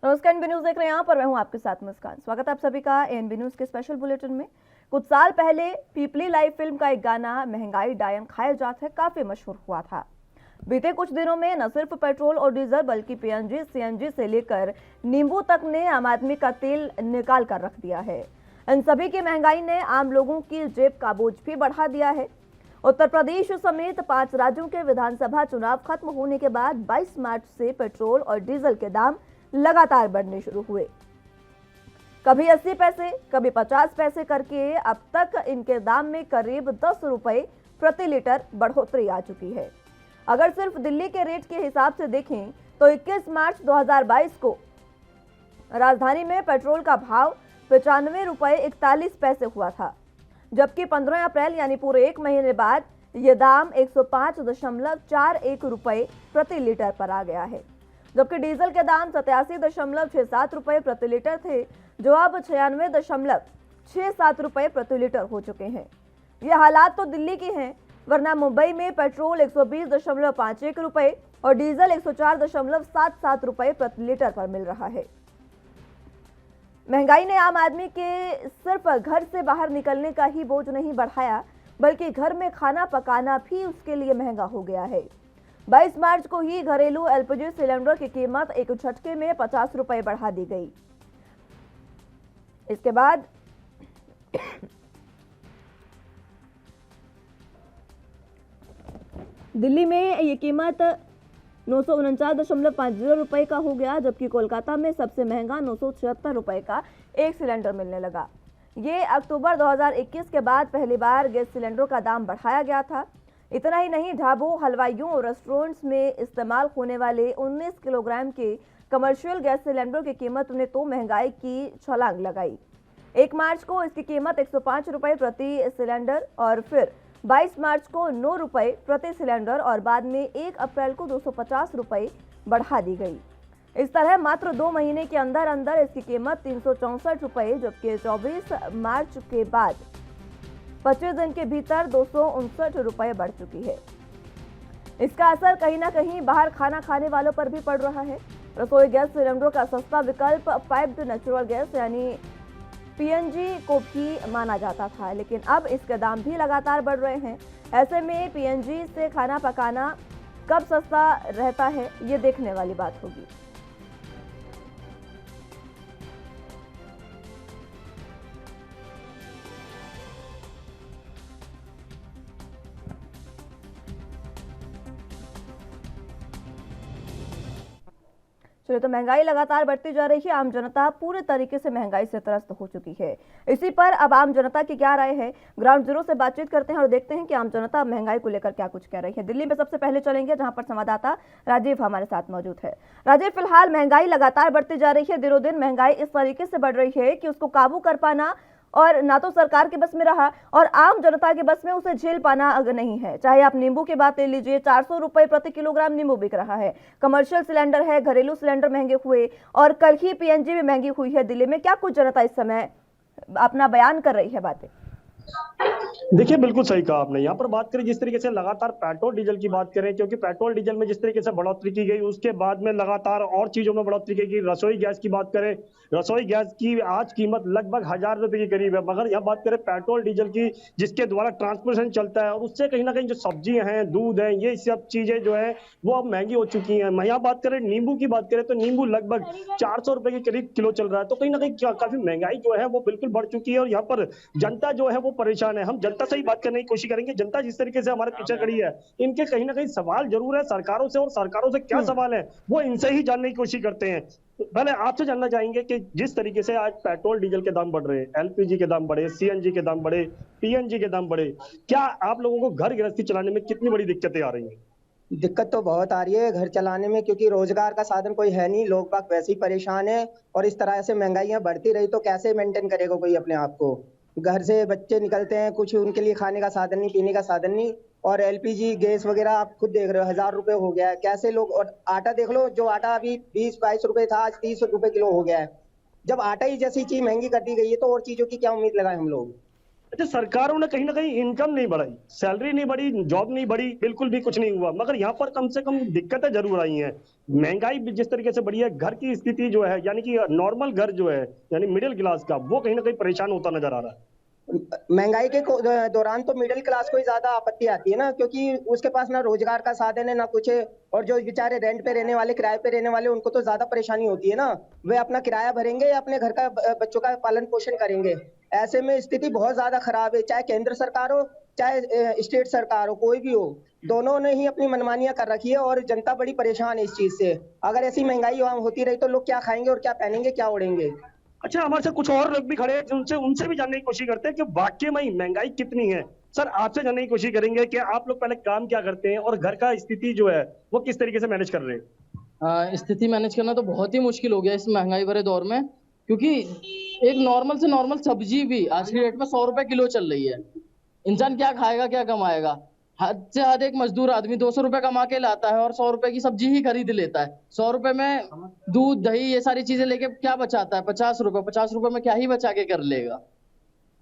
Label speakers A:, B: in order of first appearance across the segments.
A: नमस्कार, NB news देख रहे हैं यहाँ पर मैं हूँ आपके साथ मुस्कान। स्वागत है आप सभी का एनबी न्यूज के स्पेशल बुलेटिन में। कुछ साल पहले पीपली लाइव फिल्म का एक गाना महंगाई डायन खाए जात है काफी मशहूर हुआ था। बीते कुछ दिनों में न सिर्फ पेट्रोल और डीजल बल्कि पीएनजी, सीएनजी से लेकर नींबू तक ने आम आदमी का तेल निकाल कर रख दिया है। इन सभी की महंगाई ने आम लोगों की जेब का बोझ भी बढ़ा दिया है। उत्तर प्रदेश समेत 5 राज्यों के विधानसभा चुनाव खत्म होने के बाद 22 मार्च से पेट्रोल और डीजल के दाम लगातार बढ़ने शुरू हुए। कभी 80 पैसे, कभी 50 पैसे करके अब तक इनके दाम में करीब 10 रुपए प्रति लीटर बढ़ोतरी आ चुकी है। अगर सिर्फ दिल्ली के रेट के हिसाब से देखें तो 21 मार्च 2022 को राजधानी में पेट्रोल का भाव 95 रुपए 41 पैसे हुआ था, जबकि 15 अप्रैल यानी पूरे एक महीने बाद ये दाम 105.41 रुपए प्रति लीटर पर आ गया है। जबकि डीजल के दाम 87.67 रुपए प्रति लीटर थे, जो अब 96.67 रुपए प्रति लीटर हो चुके हैं। ये हालात तो दिल्ली के हैं, वरना मुंबई में पेट्रोल 120.51 रुपए और डीजल 104.77 रुपए प्रति लीटर पर मिल रहा है। महंगाई ने आम आदमी के सिर्फ घर से बाहर निकलने का ही बोझ नहीं बढ़ाया, बल्कि घर में खाना पकाना भी उसके लिए महंगा हो गया है। 22 मार्च को ही घरेलू एलपीजी सिलेंडर की कीमत एक झटके में 50 रुपए बढ़ा दी गई। इसके बाद दिल्ली में ये कीमत 949.50 रुपए का हो गया, जबकि कोलकाता में सबसे महंगा 976 रुपए का एक सिलेंडर मिलने लगा। ये अक्टूबर 2021 के बाद पहली बार गैस सिलेंडर का दाम बढ़ाया गया था। इतना ही नहीं, ढाबों, हलवाइयों और रेस्टोरेंट्स में इस्तेमाल होने वाले 19 किलोग्राम के कमर्शियल गैस सिलेंडर की कीमत ने तो महंगाई की छलांग लगाई। 1 मार्च को इसकी कीमत 105 रुपए प्रति सिलेंडर और फिर 22 मार्च को 9 रुपए प्रति सिलेंडर और बाद में 1 अप्रैल को 250 रुपए बढ़ा दी गई। इस तरह मात्र 2 महीने के अंदर अंदर इसकी कीमत 364 रुपए, जबकि 24 मार्च के बाद 25 दिन के भीतर 259 रुपए बढ़ चुकी है। इसका असर कहीं ना कहीं बाहर खाना खाने वालों पर भी पड़ रहा है। रसोई गैस सिलेंडर का सस्ता विकल्प पाइप्ड नेचुरल गैस यानी पीएनजी को भी माना जाता था, लेकिन अब इसके दाम भी लगातार बढ़ रहे हैं। ऐसे में पीएनजी से खाना पकाना कब सस्ता रहता है, ये देखने वाली बात होगी। चलिए, तो महंगाई लगातार बढ़ती जा रही है। आम जनता पूरे तरीके से महंगाई से त्रस्त हो चुकी है। इसी पर अब आम जनता की क्या राय है, ग्राउंड जीरो से बातचीत करते हैं और देखते हैं कि आम जनता महंगाई को लेकर क्या कुछ कह रही है। दिल्ली में सबसे पहले चलेंगे, जहां पर संवाददाता राजीव हमारे साथ मौजूद है। राजीव, फिलहाल महंगाई लगातार बढ़ती जा रही है, दिनों दिन महंगाई इस तरीके से बढ़ रही है कि उसको काबू कर पाना और ना तो सरकार के बस में रहा और आम जनता के बस में उसे झेल पाना अगर नहीं है। चाहे आप नींबू की बात ले लीजिए, 400 रुपए प्रति किलोग्राम नींबू बिक रहा है। कमर्शियल सिलेंडर है, घरेलू सिलेंडर महंगे हुए और कल ही पीएनजी भी महंगी हुई है। दिल्ली में क्या कुछ जनता इस समय अपना बयान कर रही है बातें?
B: देखिए, बिल्कुल सही कहा आपने। यहाँ पर बात करें जिस तरीके से लगातार पेट्रोल डीजल की बात करें, क्योंकि पेट्रोल डीजल में जिस तरीके से बढ़ोतरी की गई उसके बाद में लगातार और चीजों में बढ़ोतरी की गई। रसोई गैस की बात करें, रसोई गैस की आज कीमत लगभग 1000 रुपए के करीब है। मगर यहाँ बात करें पेट्रोल डीजल की, जिसके द्वारा ट्रांसपोर्टेशन चलता है और उससे कहीं ना कहीं जो सब्जियां हैं, दूध है, ये सब चीजें जो है वो अब महंगी हो चुकी है। यहाँ बात करें नींबू की बात करें तो नींबू लगभग 400 रुपए के करीब किलो चल रहा है। तो कहीं ना कहीं काफी महंगाई जो है वो बिल्कुल बढ़ चुकी है और यहाँ पर जनता जो है वो परेशान है। हम जनता से ही बात करने की कोशिश करेंगे। जनता जिस तरीके से हमारे पीछे खड़ी है, इनके कहीं ना कहीं सवाल जरूर है सरकारों से, और सरकारों से क्या सवाल है वो इनसे ही जानने की कोशिश करते हैं। पहले आपसे जानना चाहेंगे कि जिस तरीके से आज पेट्रोल डीजल के दाम बढ़ रहे हैं, एलपीजी के दाम बढ़े, सीएनजी के दाम बढ़े, पीएनजी के दाम बढ़े, क्या आप लोगों को घर गृहस्थी चलाने में कितनी बड़ी दिक्कतें आ रही हैं?
C: दिक्कत तो बहुत आ रही है घर चलाने में, क्योंकि रोजगार का साधन कोई है नहीं, लोग बाग वैसे ही परेशान है। और इस तरह से महंगाइयां बढ़ती रही तो कैसे मेंटेन करेगा कोई अपने आप को। घर से बच्चे निकलते हैं, कुछ उनके लिए खाने का साधन नहीं, पीने का साधन नहीं। और एलपीजी गैस वगैरह आप खुद देख रहे हो, 1000 रुपए हो गया है। कैसे लोग, और आटा देख लो, जो आटा अभी 20-22 रुपए था आज 30 रुपए किलो हो गया है। जब आटा ही जैसी चीज महंगी कर दी गई है तो और चीजों की क्या उम्मीद लगाए हम लोग।
B: अच्छा, सरकारों ने कहीं ना कहीं इनकम नहीं बढ़ाई, सैलरी नहीं बढ़ी, जॉब नहीं बढ़ी, बिल्कुल भी कुछ नहीं हुआ, मगर यहाँ पर कम से कम दिक्कतें जरूर आई हैं। महंगाई भी जिस तरीके से बढ़ी है, घर की स्थिति जो है, यानी कि नॉर्मल घर जो है, यानी मिडिल क्लास का, वो कहीं ना कहीं परेशान होता नजर आ रहा है।
C: महंगाई के दौरान तो मिडिल क्लास को ही ज्यादा आपत्ति आती है ना, क्योंकि उसके पास ना रोजगार का साधन है ना कुछ है। और जो बेचारे रेंट पे रहने वाले, किराए पे रहने वाले, उनको तो ज्यादा परेशानी होती है ना। वे अपना किराया भरेंगे या अपने घर का बच्चों का पालन पोषण करेंगे। ऐसे में स्थिति बहुत ज्यादा खराब है, चाहे केंद्र सरकार हो चाहे स्टेट सरकार हो, कोई भी हो। दोनों ने ही अपनी मनमानियां कर रखी है और जनता बड़ी परेशान है इस चीज से। अगर ऐसी महंगाई होती रही तो लोग क्या खाएंगे और क्या पहनेंगे, क्या ओढ़ेंगे।
B: अच्छा, हमारे साथ कुछ और लोग भी खड़े हैं, उनसे उनसे भी जानने की कोशिश करते हैं कि वाकई में महंगाई कितनी है। सर, आपसे जानने की कोशिश करेंगे कि आप लोग पहले काम क्या करते हैं और घर का स्थिति जो है वो किस तरीके से मैनेज कर रहे हैं।
D: स्थिति मैनेज करना तो बहुत ही मुश्किल हो गया इस महंगाई भरे दौर में, क्योंकि एक नॉर्मल से नॉर्मल सब्जी भी आज की डेट में 100 रुपए किलो चल रही है। इंसान क्या खाएगा, क्या कमाएगा। हद से हद एक मजदूर आदमी 200 रुपए कमा के लाता है और 100 रुपए की सब्जी ही खरीद लेता है। 100 रुपए में दूध दही ये सारी चीजें लेके क्या बचाता है। 50 रुपए में क्या ही बचा के कर लेगा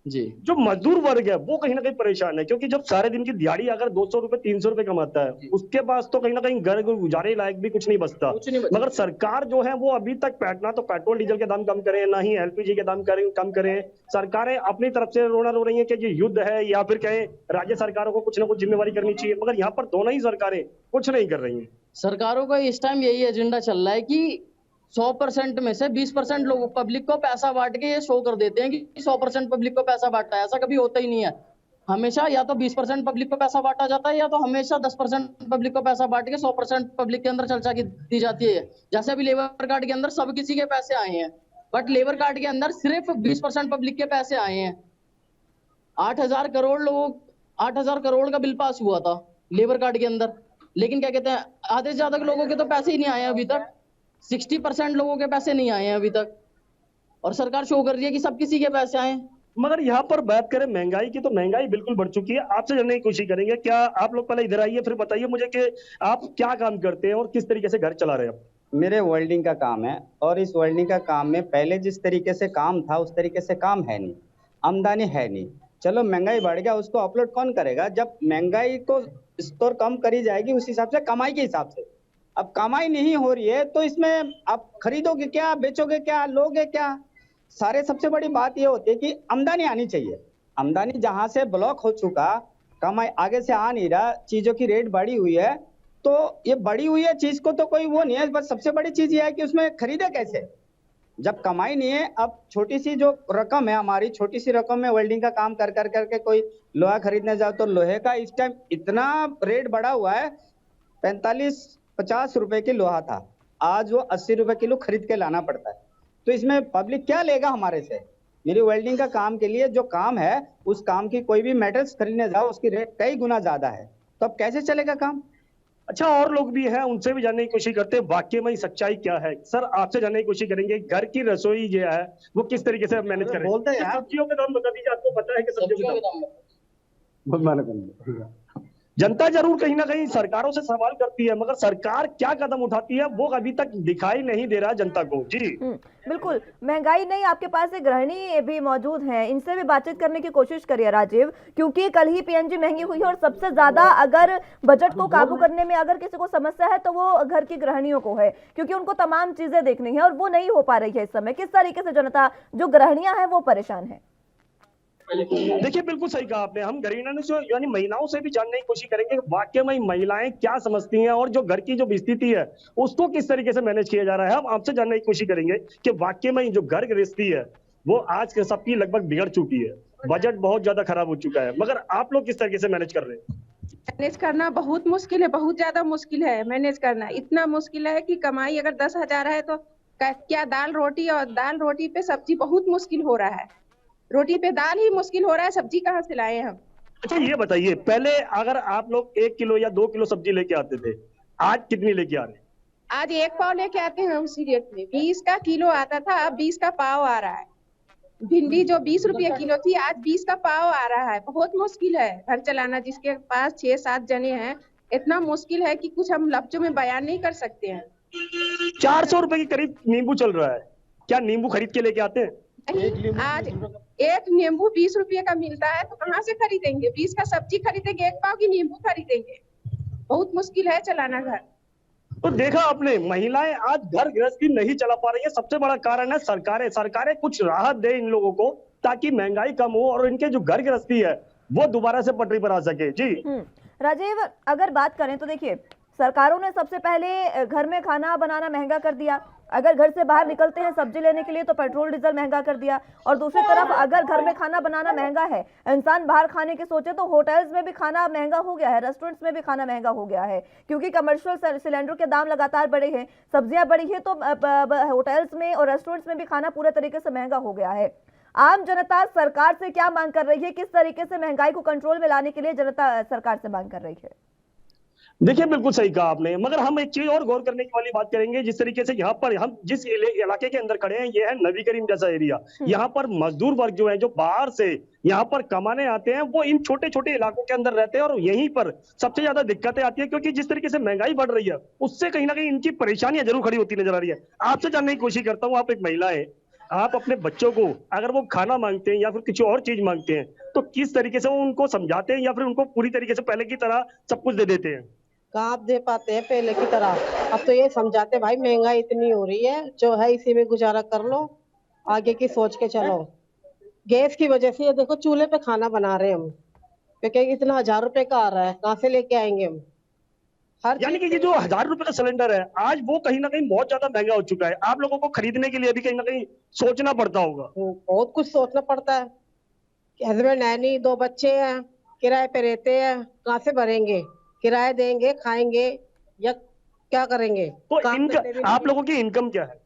D: जी।
B: जो मजदूर वर्ग है वो कहीं ना कहीं परेशान है, क्योंकि जब सारे दिन की दिहाड़ी अगर 200 रुपए 300 रुपए कमाता है, उसके पास तो कहीं ना कहीं घर गुजारे लायक भी कुछ नहीं बचता। मगर सरकार जो है वो अभी तक ना तो पेट्रोल डीजल के दाम कम करे, ना ही एलपीजी के दाम कम करे। सरकारें अपनी तरफ से रोना रो रही है कि ये युद्ध है, या फिर कहें राज्य सरकारों को कुछ ना कुछ जिम्मेवारी करनी चाहिए, मगर यहाँ पर दोनों ही सरकारें कुछ नहीं कर रही है।
D: सरकारों का इस टाइम यही एजेंडा चल रहा है कि 100% में से 20% लोगों पब्लिक को पैसा बांट के ये शो कर देते हैं कि 100% पब्लिक को पैसा बांटा है। ऐसा कभी होता ही नहीं है। हमेशा या तो 20% पब्लिक को पैसा बांटा जाता है, या तो हमेशा 10% पब्लिक को पैसा बांट के 100% पब्लिक के अंदर चर्चा की दी जाती है। जैसे अभी लेबर कार्ड के अंदर सब किसी के पैसे आए हैं, बट लेबर कार्ड के अंदर सिर्फ 20% पब्लिक के पैसे आए हैं। 8,000 करोड़ का बिल पास हुआ था लेबर कार्ड के अंदर, लेकिन क्या कहते हैं, आधे से ज्यादा लोगों के तो पैसे ही नहीं आए अभी तक। 60% लोगों के पैसे नहीं आए हैं अभी तक, और सरकार शो कर रही है कि सब किसी के पैसे आए।
B: मगर यहाँ पर बात करें महंगाई की, तो महंगाई बिल्कुल बढ़ चुकी है। आपसे जानने की कोशिश करेंगे, क्या आप लोग पहले इधर आइए, फिर बताइए मुझे कि आप क्या काम करते हैं और किस तरीके से घर चला रहे हैं आप।
E: मेरे वेल्डिंग का काम है, और इस वेल्डिंग का काम में पहले जिस तरीके से काम था उस तरीके से काम है नहीं, आमदनी है नहीं। चलो महंगाई बढ़ गया, उसको अपलोड कौन करेगा। जब महंगाई को स्टोर कम करी जाएगी उस हिसाब से, कमाई के हिसाब से। अब कमाई नहीं हो रही है तो इसमें आप खरीदोगे क्या, बेचोगे क्या, लोगे क्या। सारे सबसे बड़ी बात ये होती है कि आमदनी आनी चाहिए। आमदनी जहां से ब्लॉक हो चुका, कमाई आगे से आ नहीं रहा, चीजों की रेट बढ़ी हुई है, तो ये बढ़ी हुई है चीज को तो कोई वो नहीं है, बस सबसे बड़ी चीज ये है कि उसमें खरीदे कैसे, जब कमाई नहीं है। अब छोटी सी जो रकम है, हमारी छोटी सी रकम में वेल्डिंग का काम कर करके कोई लोहा खरीदने जाओ तो लोहे का इस टाइम इतना रेट बढ़ा हुआ है। 45-50 रुपए की लोहा था, आज वो 80 रुपए किलो खरीद के लाना पड़ता है। तो इसमें पब्लिक क्या लेगा हमारे से। मेरी वेल्डिंग का काम के लिए जो काम है, उस काम की कोई भी मेटल्स खरीदने जाओ उसकी रेट कई गुना ज्यादा है, तो अब कैसे चलेगा काम।
B: अच्छा, और लोग भी हैं, उनसे भी जानने की कोशिश करते हैं वाकई में सच्चाई क्या है। सर, आपसे जानने की कोशिश करेंगे, घर की रसोई जो है वो किस तरीके से मैनेज करें।
E: बोलते हैं यार।
B: सब्जियों के दाम बता दीजिए, आपको पता है कि सब्जियों के दाम। जनता जरूर कहीं ना कहीं सरकारों से सवाल करती है, मगर सरकार क्या कदम उठाती है वो अभी तक दिखाई नहीं दे रहा जनता को। जी
A: बिल्कुल, महंगाई नहीं, आपके पास एक गृहिणी भी मौजूद हैं, इनसे भी बातचीत करने की कोशिश करिए राजीव, क्योंकि कल ही पीएनजी महंगी हुई है और सबसे ज्यादा अगर बजट को काबू करने में अगर किसी को समस्या है तो वो घर की गृहिणियों को है, क्योंकि उनको तमाम चीजें देखनी है और वो नहीं हो पा रही है इस समय। किस तरीके से जनता, जो गृहिणियां हैं, वो परेशान है।
B: देखिए, बिल्कुल सही कहा आपने। हम गरीना से यानी महिलाओं से भी जानने की कोशिश करेंगे वाकई में महिलाएं क्या समझती हैं और जो घर की जो स्थिति है उसको किस तरीके से मैनेज किया जा रहा है। हम आपसे जानने की कोशिश करेंगे कि वाकई में जो घर गृहस्थी है वो आज के सबकी लगभग बिगड़ चुकी है, बजट बहुत ज्यादा खराब हो चुका है, मगर आप लोग किस तरीके से मैनेज कर रहे हैं।
F: मैनेज करना बहुत मुश्किल है, बहुत ज्यादा मुश्किल है मैनेज करना। इतना मुश्किल है कि कमाई अगर 10,000 है तो क्या दाल रोटी, और दाल रोटी पे सब्जी बहुत मुश्किल हो रहा है। रोटी पे दाल ही मुश्किल हो रहा है, सब्जी कहाँ से लाए हम।
B: अच्छा, ये बताइए, पहले अगर आप लोग 1 किलो या 2 किलो सब्जी लेके आते थे, आज कितनी लेके आ रहे हैं।
F: आज 1 पाव लेके आते हैं उसी रेट में। 20 का किलो आता था, अब 20 का पाव आ रहा है। भिंडी जो 20 रुपये किलो थी, आज 20 का पाव आ रहा है। बहुत मुश्किल है घर चलाना। जिसके पास 6-7 जने हैं, इतना मुश्किल है कि कुछ हम लफ्जों में बयान नहीं कर सकते हैं।
B: 400 रुपए के करीब नींबू चल रहा है, क्या नींबू खरीद के लेके आते हैं।
F: आज एक नींबू 20 रुपये का मिलता है तो कहाँ से खरीदेंगे? 20 का सब्जी खरीदेंगे, 1 पाव की नींबू खरीदेंगे। बहुत मुश्किल है चलाना घर।
B: तो देखा आपने, महिलाएं आज घर गृहस्थी नहीं चला पा रही है। सबसे बड़ा कारण है सरकारें। सरकारें कुछ राहत दे इन लोगों को ताकि महंगाई कम हो और इनके जो घर गृहस्थी है वो दोबारा से पटरी पर आ सके। जी
A: राजीव, अगर बात करें तो देखिए, सरकारों ने सबसे पहले घर में खाना बनाना महंगा कर दिया। अगर घर से बाहर निकलते हैं सब्जी लेने के लिए तो पेट्रोल डीजल महंगा कर दिया। और दूसरी तरफ अगर घर में खाना बनाना महंगा है, इंसान बाहर खाने की सोचे तो होटल्स में भी खाना महंगा हो गया है, रेस्टोरेंट्स में भी खाना महंगा हो गया है, क्योंकि कमर्शियल सिलेंडर के दाम लगातार बढ़े हैं, सब्जियां बढ़ी है, तो होटल्स में और रेस्टोरेंट्स में भी खाना पूरे तरीके से महंगा हो गया है। आम जनता सरकार से क्या मांग कर रही है? किस तरीके से महंगाई को कंट्रोल में लाने के लिए जनता सरकार से मांग कर रही है?
B: देखिए, बिल्कुल सही कहा आपने, मगर हम एक चीज और गौर करने की वाली बात करेंगे। जिस तरीके से यहाँ पर हम जिस इलाके के अंदर खड़े हैं, ये है नबी करीम जैसा एरिया। यहाँ पर मजदूर वर्ग जो है, जो बाहर से यहाँ पर कमाने आते हैं, वो इन छोटे छोटे इलाकों के अंदर रहते हैं और यहीं पर सबसे ज्यादा दिक्कतें आती है, क्योंकि जिस तरीके से महंगाई बढ़ रही है उससे कहीं ना कहीं इनकी परेशानियां जरूर खड़ी होती नजर आ रही है। आपसे जानने की कोशिश करता हूँ, आप एक महिला है, आप अपने बच्चों को अगर वो खाना मांगते हैं या फिर किसी और चीज मांगते हैं तो किस तरीके से वो उनको समझाते हैं या फिर उनको पूरी तरीके से पहले की तरह सब कुछ दे देते हैं?
G: कहाँ आप दे पाते हैं पहले की तरह? अब तो ये समझाते भाई महंगाई इतनी हो रही है, जो है इसी में गुजारा कर लो, आगे की सोच के चलो। गैस की वजह से ये देखो चूल्हे पे खाना बना रहे हैं हम, क्योंकि इतना 1000 रुपए का आ रहा है, कहाँ से लेके आएंगे हम? हर
B: यानी कि ये जो 1000 रुपए का सिलेंडर है आज वो कहीं ना कहीं बहुत ज्यादा महंगा हो चुका है। आप लोगों को खरीदने के लिए भी कहीं ना कहीं सोचना पड़ता होगा।
G: बहुत कुछ सोचना पड़ता है। हस्बैंड है नहीं, 2 बच्चे हैं, किराए पे रहते हैं, कहाँ से भरेंगे? किराया देंगे, खाएंगे या क्या करेंगे?
B: तो
G: काम करने भी
B: इनका आप लोगों की इनकम क्या है?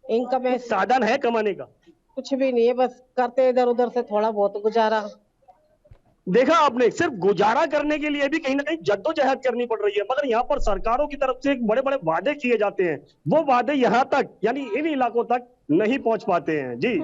G: इनकम है,
B: साधन है कमाने का?
G: कुछ भी नहीं है, बस करते इधर उधर से थोड़ा बहुत गुजारा।
B: देखा आपने, सिर्फ गुजारा करने के लिए भी कहीं ना कहीं जद्दोजहद करनी पड़ रही है, मगर यहाँ पर सरकारों की तरफ से बड़े बड़े वादे किए जाते हैं, वो वादे यहाँ तक यानी इन इलाकों तक नहीं पहुंच पाते हैं। जी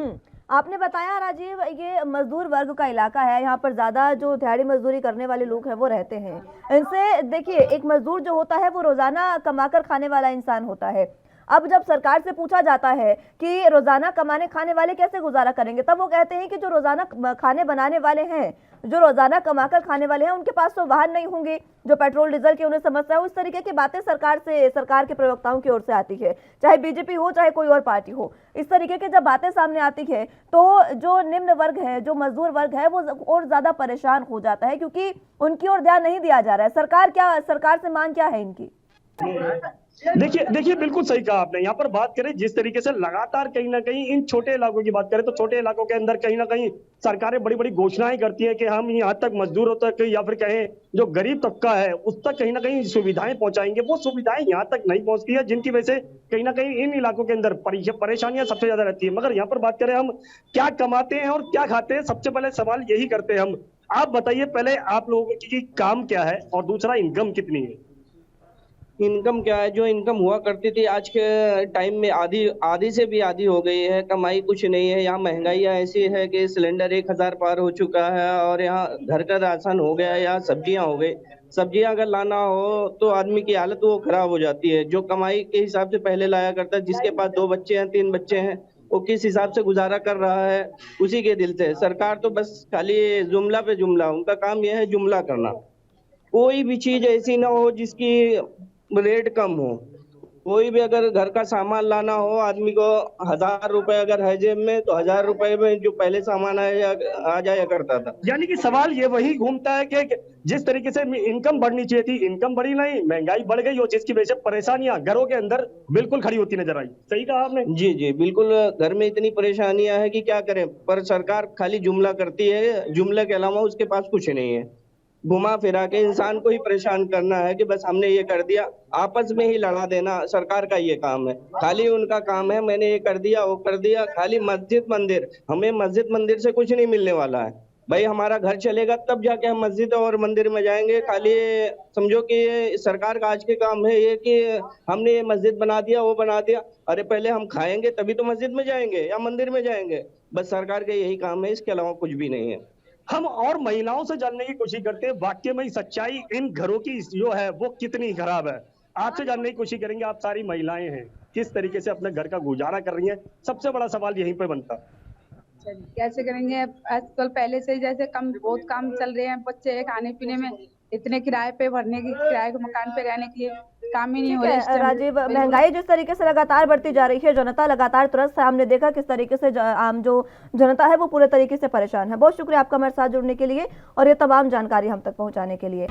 A: आपने बताया राजीव, ये मजदूर वर्ग का इलाका है, यहाँ पर ज्यादा जो दिहाड़ी मजदूरी करने वाले लोग हैं वो रहते हैं। इनसे देखिए, एक मजदूर जो होता है वो रोजाना कमाकर खाने वाला इंसान होता है। अब जब सरकार से पूछा जाता है कि रोजाना कमाने खाने वाले कैसे गुजारा करेंगे, तब वो कहते हैं कि जो रोजाना खाने बनाने वाले हैं, जो रोजाना कमाकर खाने वाले हैं, उनके पास तो वाहन नहीं होंगे, जो पेट्रोल डीजल की उन्हें समस्या है। उस तरीके की बातें सरकार के प्रवक्ताओं की ओर से आती है, चाहे बीजेपी हो चाहे कोई और पार्टी हो। इस तरीके की जब बातें सामने आती है तो जो निम्न वर्ग है, जो मजदूर वर्ग है, वो और ज्यादा परेशान हो जाता है, क्योंकि उनकी ओर ध्यान नहीं दिया जा रहा है। सरकार से मांग क्या है इनकी?
B: देखिए बिल्कुल सही कहा आपने। यहाँ पर बात करें जिस तरीके से लगातार कहीं ना कहीं इन छोटे इलाकों की बात करें तो छोटे इलाकों के अंदर कहीं ना कहीं सरकारें बड़ी बड़ी घोषणाएं करती है कि हम यहाँ तक मजदूरों तक या फिर कहें जो गरीब तबका है उस तक कहीं ना कहीं सुविधाएं पहुंचाएंगे। वो सुविधाएं यहाँ तक नहीं पहुंचती है, जिनकी वजह से कहीं ना कहीं इन इलाकों के अंदर परेशानियां सबसे ज्यादा रहती है। मगर यहाँ पर बात करें हम क्या कमाते हैं और क्या खाते हैं, सबसे पहले सवाल यही करते हैं हम। आप बताइए पहले आप लोगों की काम क्या है और दूसरा इनकम कितनी है?
H: इनकम क्या है? जो इनकम हुआ करती थी आज के टाइम में आधी से भी आधी हो गई है, कमाई कुछ नहीं है। यहाँ महंगाइयाँ ऐसी है कि सिलेंडर 1000 पार हो चुका है और यहाँ घर का राशन हो गया, यहाँ सब्जियां हो गई। सब्जियां अगर लाना हो तो आदमी की हालत वो खराब हो जाती है। जो कमाई के हिसाब से पहले लाया करता है, जिसके पास 2 बच्चे हैं 3 बच्चे हैं, वो किस हिसाब से गुजारा कर रहा है उसी के दिल से। सरकार तो बस खाली जुमला पे जुमला, उनका काम यह है जुमला करना। कोई भी चीज ऐसी ना हो जिसकी रेट कम हो। कोई भी अगर घर का सामान लाना हो, आदमी को 1000 रुपए अगर है जेब में तो 1000 रुपए में जो पहले सामान आ जाया करता था।
B: यानी कि सवाल ये वही घूमता है कि जिस तरीके से इनकम बढ़नी चाहिए थी, इनकम बढ़ी नहीं, महंगाई बढ़ गई और जिसकी वजह से परेशानियां घरों के अंदर बिल्कुल खड़ी होती नजर आई। सही कहा आपने।
H: जी जी बिल्कुल, घर में इतनी परेशानियां है कि क्या करें, पर सरकार खाली जुमला करती है, जुमले के अलावा उसके पास कुछ नहीं है। घुमा फिरा के इंसान को ही परेशान करना है कि बस हमने ये कर दिया, आपस में ही लड़ा देना सरकार का ये काम है। खाली उनका काम है मैंने ये कर दिया वो कर दिया। खाली मस्जिद मंदिर, हमें मस्जिद मंदिर से कुछ नहीं मिलने वाला है भाई। हमारा घर चलेगा तब जाके हम मस्जिद और मंदिर में जाएंगे। खाली समझो कि ये सरकार का आज के काम है ये कि हमने ये मस्जिद बना दिया वो बना दिया। अरे पहले हम खाएंगे तभी तो मस्जिद में जाएंगे या मंदिर में जाएंगे। बस सरकार का यही काम है, इसके अलावा कुछ भी नहीं है।
B: हम और महिलाओं से जानने की कोशिश करते हैं वाकई में सच्चाई इन घरों की जो है वो कितनी खराब है। आपसे जानने की कोशिश करेंगे, आप सारी महिलाएं हैं, किस तरीके से अपने घर का गुजारा कर रही हैं। सबसे बड़ा सवाल यहीं पे बनता।
I: अच्छा जी, कैसे करेंगे? आजकल पहले से जैसे कम बहुत काम चल रहे हैं, बच्चे खाने पीने में इतने किराए पे भरने की, किराए के मकान पे रहने के लिए काम ही नहीं
A: ठीक
I: हो रहे इस
A: है
I: टाइम।
A: राजीव,
I: बिल्कुल।
A: महंगाई जिस तरीके से लगातार बढ़ती जा रही है, जनता लगातार त्रस्त है। हमने देखा किस तरीके से आम जो जनता है वो पूरे तरीके से परेशान है। बहुत शुक्रिया आपका हमारे साथ जुड़ने के लिए और ये तमाम जानकारी हम तक पहुंचाने के लिए।